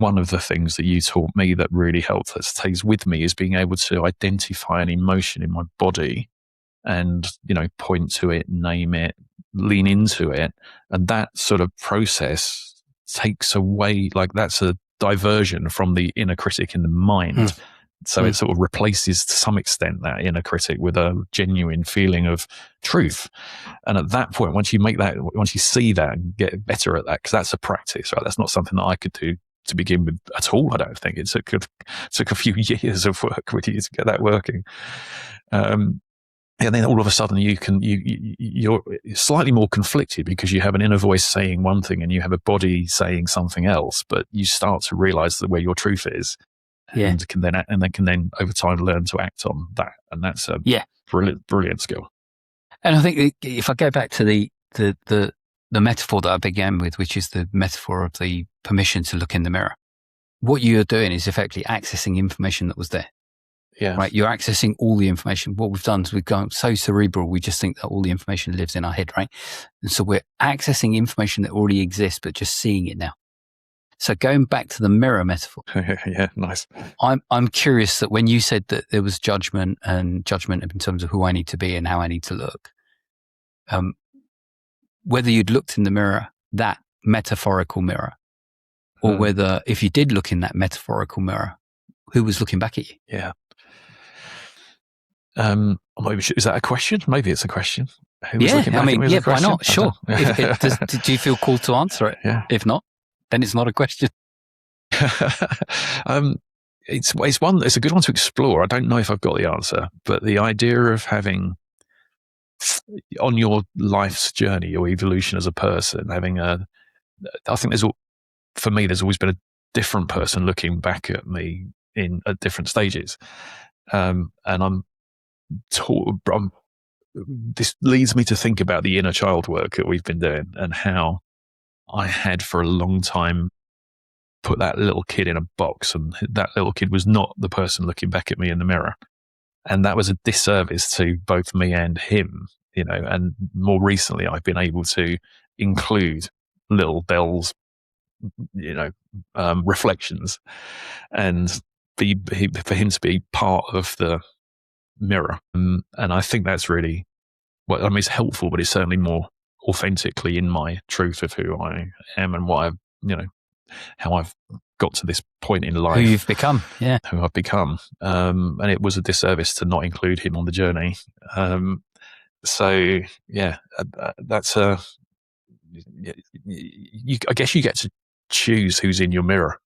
one of the things that you taught me that really helped, that stays with me, is being able to identify an emotion in my body and, point to it, name it, lean into it. And that sort of process takes away, that's a diversion from the inner critic in the mind. So it sort of replaces, to some extent, that inner critic with a genuine feeling of truth. And at that point, once you see that and get better at that, because that's a practice, right? That's not something that I could do to begin with at all. I don't think it took a few years of work with you to get that working. And then all of a sudden you're slightly more conflicted, because you have an inner voice saying one thing and you have a body saying something else, but you start to realize that where your truth is, and can then over time learn to act on that. And that's a brilliant skill. And I think if I go back to the metaphor that I began with, which is the metaphor of the permission to look in the mirror, what you're doing is effectively accessing information that was there. Yeah. Right. You're accessing all the information. What we've done is we've gone so cerebral, we just think that all the information lives in our head, right? And so we're accessing information that already exists, but just seeing it now. So going back to the mirror metaphor. Yeah, nice. I'm curious that when you said that there was judgment in terms of who I need to be and how I need to look, whether you'd looked in the mirror, that metaphorical mirror, or whether if you did look in that metaphorical mirror, who was looking back at you? Yeah. Maybe is that a question? Maybe it's a question. Why not? Sure. Do you feel called to answer it? Yeah. If not, then it's not a question. It's a good one to explore. I don't know if I've got the answer, but the idea of having, on your life's journey, your evolution as a person, I think for me, there's always been a different person looking back at me at different stages. And this leads me to think about the inner child work that we've been doing, and how I had for a long time put that little kid in a box, and that little kid was not the person looking back at me in the mirror. And that was a disservice to both me and him, and more recently I've been able to include little Bell's, reflections, and for him to be part of the mirror. And I think that's really, it's helpful, but it's certainly more authentically in my truth of who I am and what how I've got to this point in life. Who you've become, yeah. Who I've become. And it was a disservice to not include him on the journey. So yeah, that's I guess you get to choose who's in your mirror.